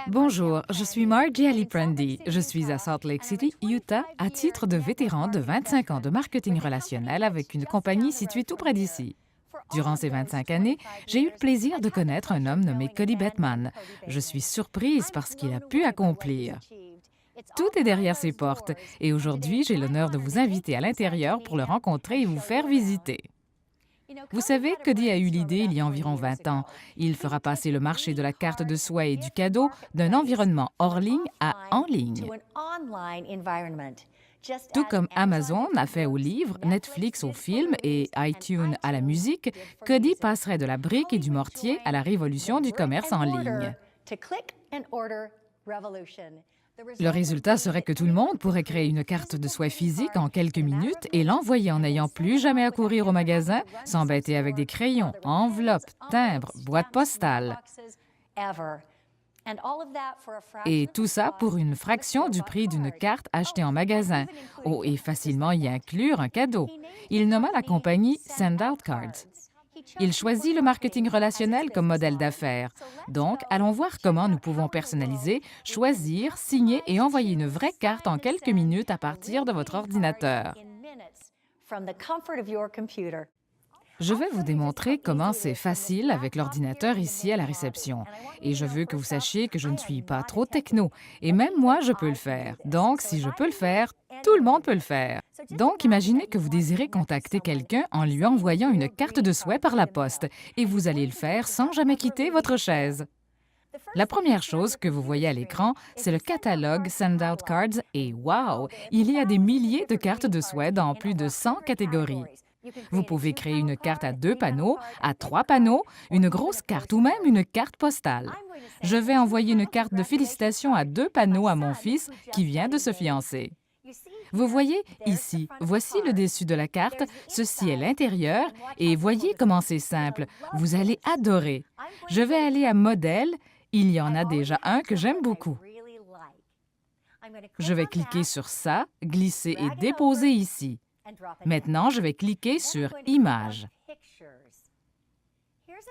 Bonjour, je suis Margie Aliprandi. Je suis à Salt Lake City, Utah, à titre de vétéran de 25 ans de marketing relationnel avec une compagnie située tout près d'ici. Durant ces 25 années, j'ai eu le plaisir de connaître un homme nommé Cody Bettman. Je suis surprise par ce qu'il a pu accomplir. Tout est derrière ses portes et aujourd'hui, j'ai l'honneur de vous inviter à l'intérieur pour le rencontrer et vous faire visiter. Vous savez, Cody a eu l'idée il y a environ 20 ans. Il fera passer le marché de la carte de souhait et du cadeau d'un environnement hors ligne à en ligne. Tout comme Amazon a fait aux livres, Netflix aux films et iTunes à la musique, Cody passerait de la brique et du mortier à la révolution du commerce en ligne. Le résultat serait que tout le monde pourrait créer une carte de souhait physique en quelques minutes et l'envoyer en n'ayant plus jamais à courir au magasin, s'embêter avec des crayons, enveloppes, timbres, boîtes postales. Et tout ça pour une fraction du prix d'une carte achetée en magasin. Oh, et facilement y inclure un cadeau. Il nomma la compagnie Send Out Cards. Il choisit le marketing relationnel comme modèle d'affaires. Donc, allons voir comment nous pouvons personnaliser, choisir, signer et envoyer une vraie carte en quelques minutes à partir de votre ordinateur. Je vais vous démontrer comment c'est facile avec l'ordinateur ici à la réception. Et je veux que vous sachiez que je ne suis pas trop techno. Et même moi, je peux le faire. Donc, si je peux le faire, tout le monde peut le faire. Donc, imaginez que vous désirez contacter quelqu'un en lui envoyant une carte de souhait par la poste. Et vous allez le faire sans jamais quitter votre chaise. La première chose que vous voyez à l'écran, c'est le catalogue Send Out Cards et wow! Il y a des milliers de cartes de souhait dans plus de 100 catégories. Vous pouvez créer une carte à 2 panneaux, à 3 panneaux, une grosse carte ou même une carte postale. Je vais envoyer une carte de félicitations à 2 panneaux à mon fils qui vient de se fiancer. Vous voyez ici, voici le dessus de la carte, ceci est l'intérieur et voyez comment c'est simple. Vous allez adorer. Je vais aller à Modèle, il y en a déjà un que j'aime beaucoup. Je vais cliquer sur ça, glisser et déposer ici. Maintenant, je vais cliquer sur « Images ».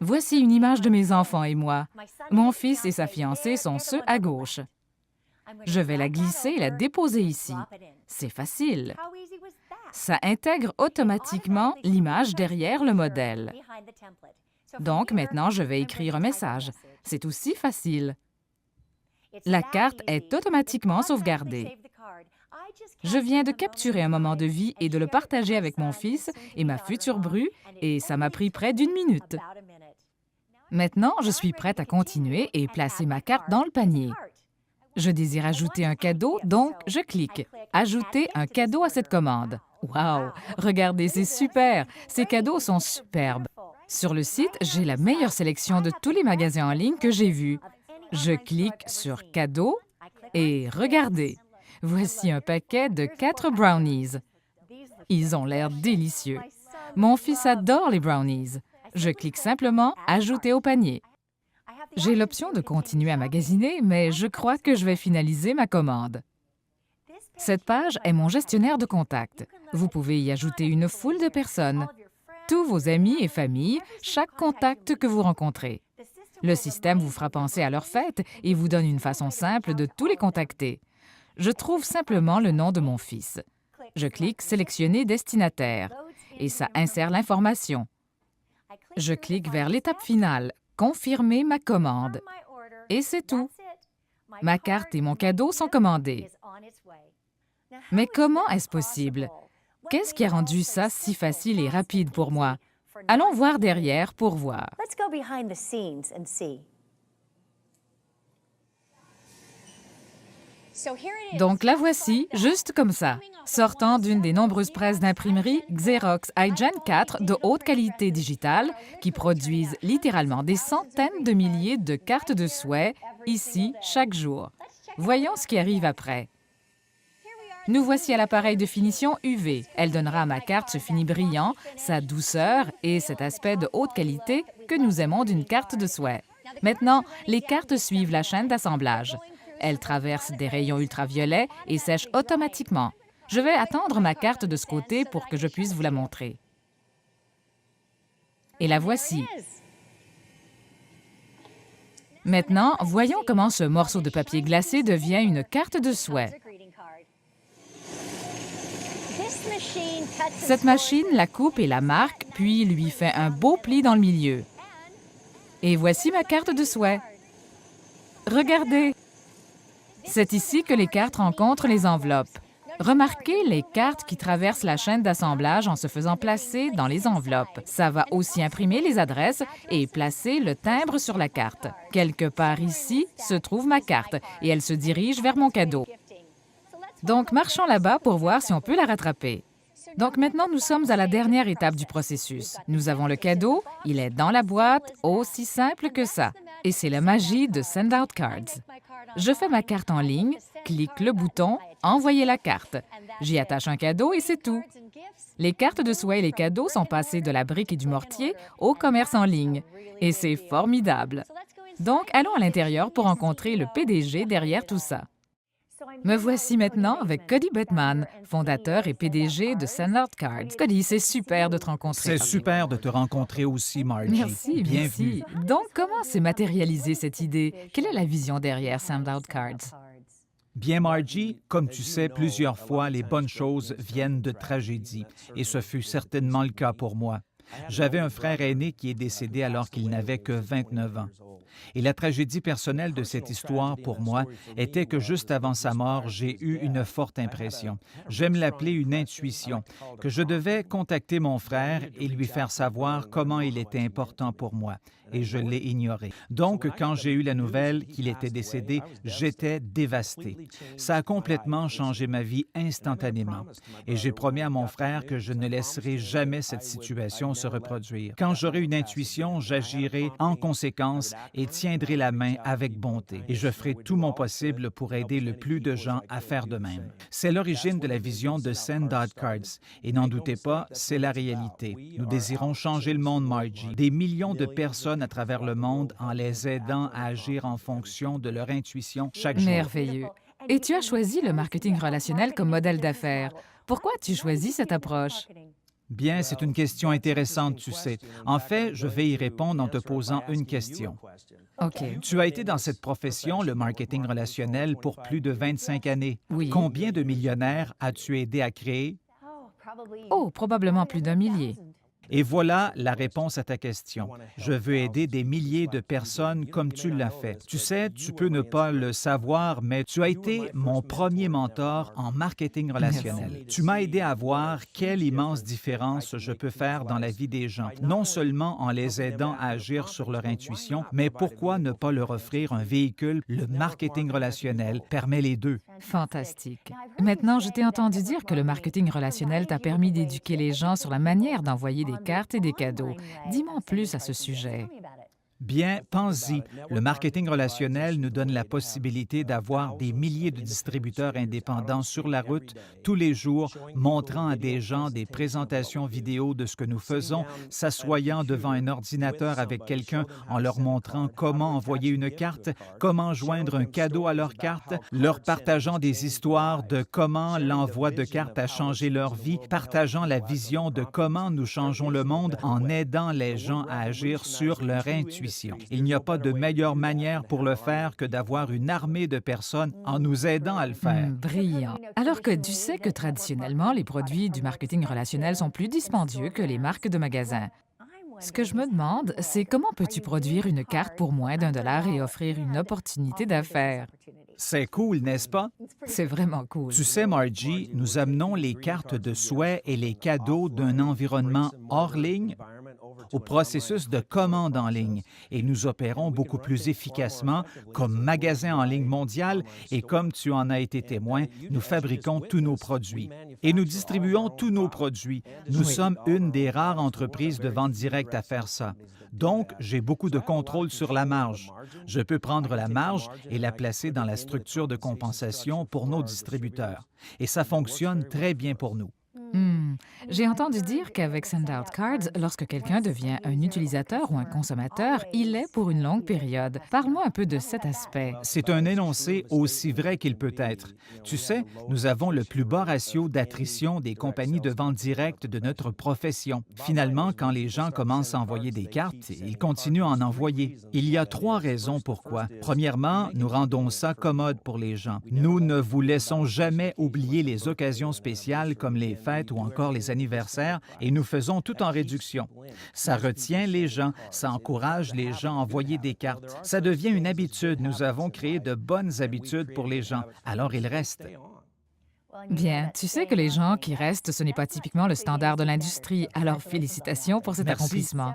Voici une image de mes enfants et moi. Mon fils et sa fiancée sont ceux à gauche. Je vais la glisser et la déposer ici. C'est facile. Ça intègre automatiquement l'image derrière le modèle. Donc, maintenant, je vais écrire un message. C'est aussi facile. La carte est automatiquement sauvegardée. Je viens de capturer un moment de vie et de le partager avec mon fils et ma future bru, et ça m'a pris près d'1 minute. Maintenant, je suis prête à continuer et placer ma carte dans le panier. Je désire ajouter un cadeau, donc je clique « Ajouter un cadeau à cette commande ». Wow! Regardez, c'est super! Ces cadeaux sont superbes. Sur le site, j'ai la meilleure sélection de tous les magasins en ligne que j'ai vus. Je clique sur « Cadeaux » et regardez! Voici un paquet de 4 brownies. Ils ont l'air délicieux. Mon fils adore les brownies. Je clique simplement « Ajouter au panier ». J'ai l'option de continuer à magasiner, mais je crois que je vais finaliser ma commande. Cette page est mon gestionnaire de contacts. Vous pouvez y ajouter une foule de personnes, tous vos amis et familles, chaque contact que vous rencontrez. Le système vous fera penser à leur fête et vous donne une façon simple de tous les contacter. Je trouve simplement le nom de mon fils. Je clique « Sélectionner destinataire » et ça insère l'information. Je clique vers l'étape finale « Confirmer ma commande » et c'est tout. Ma carte et mon cadeau sont commandés. Mais comment est-ce possible? Qu'est-ce qui a rendu ça si facile et rapide pour moi? Allons voir derrière pour voir. Donc la voici, juste comme ça, sortant d'une des nombreuses presses d'imprimerie Xerox iGen 4 de haute qualité digitale qui produisent littéralement des centaines de milliers de cartes de souhait ici chaque jour. Voyons ce qui arrive après. Nous voici à l'appareil de finition UV. Elle donnera à ma carte ce fini brillant, sa douceur et cet aspect de haute qualité que nous aimons d'une carte de souhait. Maintenant, les cartes suivent la chaîne d'assemblage. Elles traversent des rayons ultraviolets et sèchent automatiquement. Je vais attendre ma carte de ce côté pour que je puisse vous la montrer. Et la voici. Maintenant, voyons comment ce morceau de papier glacé devient une carte de souhait. Cette machine la coupe et la marque, puis lui fait un beau pli dans le milieu. Et voici ma carte de souhait. Regardez! C'est ici que les cartes rencontrent les enveloppes. Remarquez les cartes qui traversent la chaîne d'assemblage en se faisant placer dans les enveloppes. Ça va aussi imprimer les adresses et placer le timbre sur la carte. Quelque part ici se trouve ma carte et elle se dirige vers mon cadeau. Donc, marchons là-bas pour voir si on peut la rattraper. Donc maintenant, nous sommes à la dernière étape du processus. Nous avons le cadeau, il est dans la boîte, aussi simple que ça. Et c'est la magie de Send Out Cards. Je fais ma carte en ligne, clique le bouton « Envoyer la carte ». J'y attache un cadeau et c'est tout. Les cartes de souhait et les cadeaux sont passés de la brique et du mortier au commerce en ligne. Et c'est formidable. Donc, allons à l'intérieur pour rencontrer le PDG derrière tout ça. Me voici maintenant avec Cody Bettman, fondateur et PDG de Send Out Cards. Cody, c'est super de te rencontrer. C'est super de te rencontrer aussi, Margie. Merci, Bienvenue. merci. Donc, comment s'est matérialisée cette idée? Quelle est la vision derrière Send Out Cards? Bien, Margie, comme tu sais, plusieurs fois, les bonnes choses viennent de tragédies, et ce fut certainement le cas pour moi. J'avais un frère aîné qui est décédé alors qu'il n'avait que 29 ans. Et la tragédie personnelle de cette histoire, pour moi, était que juste avant sa mort, j'ai eu une forte impression. J'aime l'appeler une intuition, que je devais contacter mon frère et lui faire savoir comment il était important pour moi. Et je l'ai ignoré. Donc, quand j'ai eu la nouvelle qu'il était décédé, j'étais dévasté. Ça a complètement changé ma vie instantanément. Et j'ai promis à mon frère que je ne laisserai jamais cette situation se reproduire. Quand j'aurai une intuition, j'agirai en conséquence et tiendrai la main avec bonté. Et je ferai tout mon possible pour aider le plus de gens à faire de même. C'est l'origine de la vision de Send Out Cards. Et n'en doutez pas, c'est la réalité. Nous désirons changer le monde, Margie. Des millions de personnes à travers le monde en les aidant à agir en fonction de leur intuition chaque jour. Merveilleux. Et tu as choisi le marketing relationnel comme modèle d'affaires. Pourquoi as-tu choisi cette approche? Bien, c'est une question intéressante, tu sais. En fait, je vais y répondre en te posant une question. OK. Tu as été dans cette profession, le marketing relationnel, pour plus de 25 années. Oui. Combien de millionnaires as-tu aidé à créer? Oh, probablement plus d'un millier. Et voilà la réponse à ta question. Je veux aider des milliers de personnes comme tu l'as fait. Tu sais, tu peux ne pas le savoir, mais tu as été mon premier mentor en marketing relationnel. Merci. Tu m'as aidé à voir quelle immense différence je peux faire dans la vie des gens, non seulement en les aidant à agir sur leur intuition, mais pourquoi ne pas leur offrir un véhicule? Le marketing relationnel permet les deux. Fantastique. Maintenant, je t'ai entendu dire que le marketing relationnel t'a permis d'éduquer les gens sur la manière d'envoyer des cartes et des cadeaux. Dis-moi plus à ce sujet. Bien, pense-y. Le marketing relationnel nous donne la possibilité d'avoir des milliers de distributeurs indépendants sur la route tous les jours, montrant à des gens des présentations vidéo de ce que nous faisons, s'assoyant devant un ordinateur avec quelqu'un en leur montrant comment envoyer une carte, comment joindre un cadeau à leur carte, leur partageant des histoires de comment l'envoi de cartes a changé leur vie, partageant la vision de comment nous changeons le monde en aidant les gens à agir sur leur intuition. Il n'y a pas de meilleure manière pour le faire que d'avoir une armée de personnes en nous aidant à le faire. Brillant. Alors que tu sais que traditionnellement, les produits du marketing relationnel sont plus dispendieux que les marques de magasins. Ce que je me demande, c'est comment peux-tu produire une carte pour moins d'$1 et offrir une opportunité d'affaires? C'est cool, n'est-ce pas? C'est vraiment cool. Tu sais, Margie, nous amenons les cartes de souhait et les cadeaux d'un environnement hors ligne au processus de commande en ligne et nous opérons beaucoup plus efficacement comme magasin en ligne mondial et comme tu en as été témoin, nous fabriquons tous nos produits et nous distribuons tous nos produits. Nous sommes une des rares entreprises de vente directe à faire ça. Donc, j'ai beaucoup de contrôle sur la marge. Je peux prendre la marge et la placer dans la structure de compensation pour nos distributeurs. Et ça fonctionne très bien pour nous. J'ai entendu dire qu'avec Send-Out Cards, lorsque quelqu'un devient un utilisateur ou un consommateur, il l'est pour une longue période. Parle-moi un peu de cet aspect. C'est un énoncé aussi vrai qu'il peut être. Tu sais, nous avons le plus bas ratio d'attrition des compagnies de vente directe de notre profession. Finalement, quand les gens commencent à envoyer des cartes, ils continuent à en envoyer. Il y a 3 raisons pourquoi. Premièrement, nous rendons ça commode pour les gens. Nous ne vous laissons jamais oublier les occasions spéciales comme les fêtes ou encore les anniversaires et nous faisons tout en réduction. Ça retient les gens, ça encourage les gens à envoyer des cartes. Ça devient une habitude. Nous avons créé de bonnes habitudes pour les gens. Alors ils restent. Bien, tu sais que les gens qui restent, ce n'est pas typiquement le standard de l'industrie. Alors félicitations pour cet Merci. accomplissement.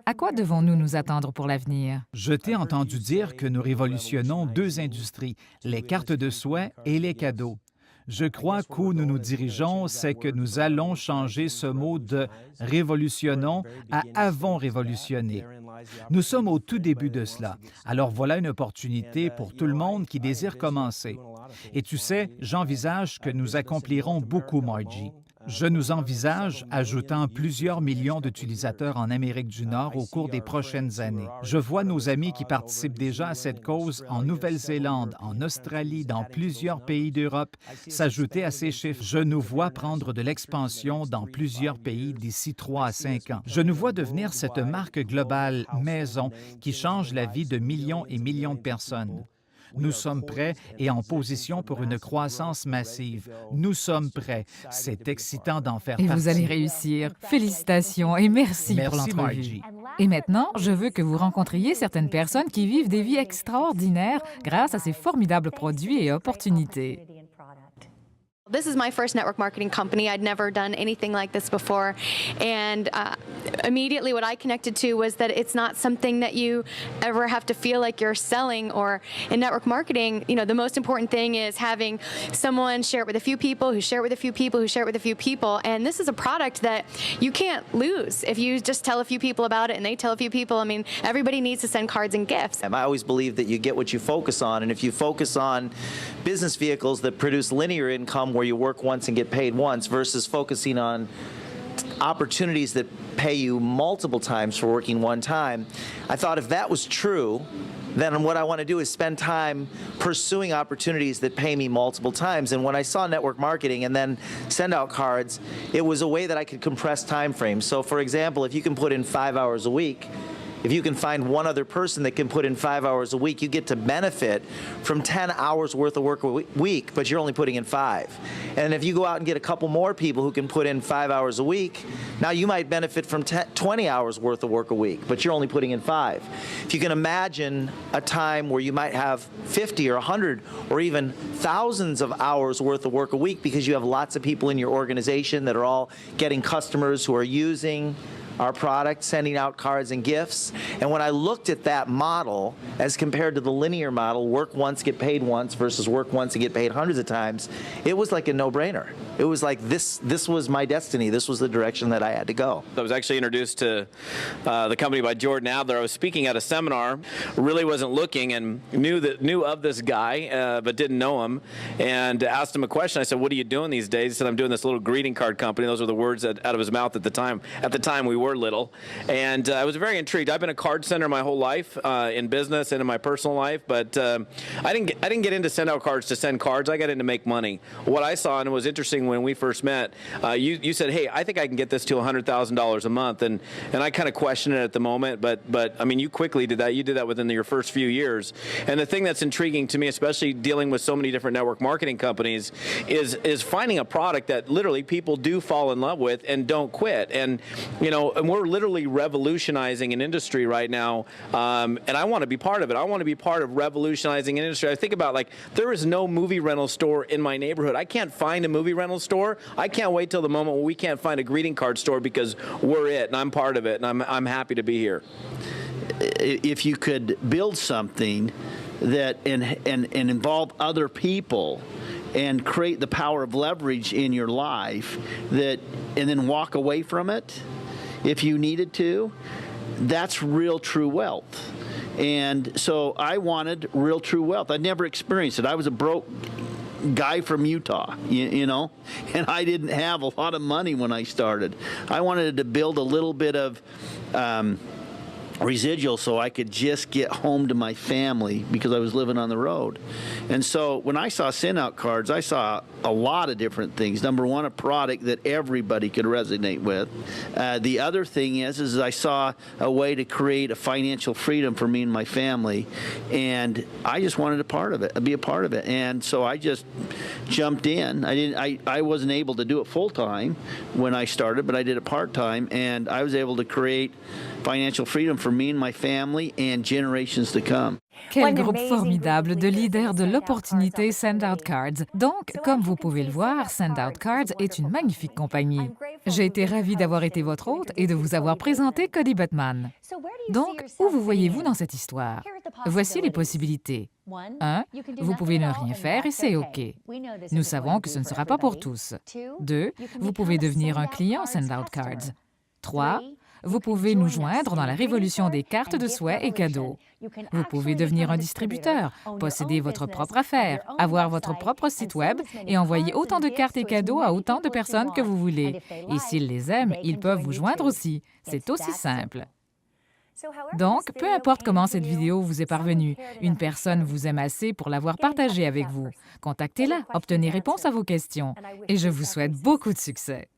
À quoi devons-nous nous attendre pour l'avenir? Je t'ai entendu dire que nous révolutionnons 2 industries, les cartes de souhait et les cadeaux. Je crois qu'où nous nous dirigeons, c'est que nous allons changer ce mot de « révolutionnons » à « avons révolutionné ». Nous sommes au tout début de cela. Alors voilà une opportunité pour tout le monde qui désire commencer. Et tu sais, j'envisage que nous accomplirons beaucoup, Margie. Je nous envisage ajoutant plusieurs millions d'utilisateurs en Amérique du Nord au cours des prochaines années. Je vois nos amis qui participent déjà à cette cause en Nouvelle-Zélande, en Australie, dans plusieurs pays d'Europe, s'ajouter à ces chiffres. Je nous vois prendre de l'expansion dans plusieurs pays d'ici 3 à 5 ans. Je nous vois devenir cette marque globale maison qui change la vie de millions et millions de personnes. Nous sommes prêts et en position pour une croissance massive. Nous sommes prêts. C'est excitant d'en faire Et partie. vous allez réussir. Félicitations et merci pour Merci, l'entrevue. Margie. Et maintenant, je veux que vous rencontriez certaines personnes qui vivent des vies extraordinaires grâce à ces formidables produits et opportunités. This is my first network marketing company. I'd never done anything like this before. And immediately what I connected to was that it's not something that you ever have to feel like you're selling. Or in network marketing, you know, the most important thing is having someone share it with a few people, who share it with a few people, who share it with a few people. And this is a product that you can't lose if you just tell a few people about it and they tell a few people. I mean, everybody needs to send cards and gifts. I always believe that you get what you focus on, and if you focus on business vehicles that produce linear income where you work once and get paid once versus focusing on opportunities that pay you multiple times for working one time, I thought if that was true, then what I want to do is spend time pursuing opportunities that pay me multiple times. And when I saw network marketing and then send out cards, it was a way that I could compress time frames. So for example, if you can put in 5 hours a week, if you can find one other person that can put in 5 hours a week, you get to benefit from 10 hours worth of work a week, but you're only putting in 5. And if you go out and get a couple more people who can put in 5 hours a week, now you might benefit from 20 hours worth of work a week, but you're only putting in 5. If you can imagine a time where you might have 50 or 100 or even thousands of hours worth of work a week because you have lots of people in your organization that are all getting customers who are using our product, sending out cards and gifts. And when I looked at that model as compared to the linear model, work once, get paid once versus work once and get paid hundreds of times, it was like a no-brainer. It was like this was my destiny. This was the direction that I had to go. I was actually introduced to the company by Jordan Adler. I was speaking at a seminar, really wasn't looking, and knew of this guy, but didn't know him, and asked him a question. I said, "What are you doing these days?" He said, "I'm doing this little greeting card company." Those were the words out of his mouth at the time. At the time, we were little, and I was very intrigued. I've been a card sender my whole life, in business and in my personal life, but I didn't get into send out cards to send cards. I got into make money. What I saw, and it was interesting when we first met, you said, "Hey, I think I can get this to $100,000 a month," and I kind of questioned it at the moment, but I mean, you quickly did that. You did that within your first few years. And the thing that's intriguing to me, especially dealing with so many different network marketing companies, is finding a product that literally people do fall in love with and don't quit. And and we're literally revolutionizing an industry right now, and I want to be part of it. I want to be part of revolutionizing an industry. I think about, like, there is no movie rental store in my neighborhood. I can't find a movie rental store. I can't wait till the moment when we can't find a greeting card store because we're it, and I'm part of it, and I'm happy to be here. If you could build something that and involve other people and create the power of leverage in your life, and then walk away from it if you needed to, that's real true wealth. And so I wanted real true wealth. I'd never experienced it. I was a broke guy from Utah, you know, and I didn't have a lot of money when I started. I wanted to build a little bit of residual so I could just get home to my family because I was living on the road. And so when I saw Send Out Cards, I saw a lot of different things. Number one, a product that everybody could resonate with. The other thing is I saw a way to create a financial freedom for me and my family, and I just wanted to be a part of it. And so I just jumped in. I wasn't able to do it full time when I started, but I did it part time, and I was able to create financial freedom for me and my family and generations to come. Quel groupe formidable de leaders de l'opportunité Send Out Cards. Donc, comme vous pouvez le voir, Send Out Cards est une magnifique compagnie. J'ai été ravie d'avoir été votre hôte et de vous avoir présenté Cody Butman. Donc, où vous voyez-vous dans cette histoire? Voici les possibilités. 1. Vous pouvez ne rien faire et c'est OK. Nous savons que ce ne sera pas pour tous. 2. Vous pouvez devenir un client Send Out Cards. 3. Vous pouvez nous joindre dans la révolution des cartes de souhait et cadeaux. Vous pouvez devenir un distributeur, posséder votre propre affaire, avoir votre propre site Web et envoyer autant de cartes et cadeaux à autant de personnes que vous voulez. Et s'ils les aiment, ils peuvent vous joindre aussi. C'est aussi simple. Donc, peu importe comment cette vidéo vous est parvenue, une personne vous aime assez pour l'avoir partagée avec vous. Contactez-la, obtenez réponse à vos questions. Et je vous souhaite beaucoup de succès.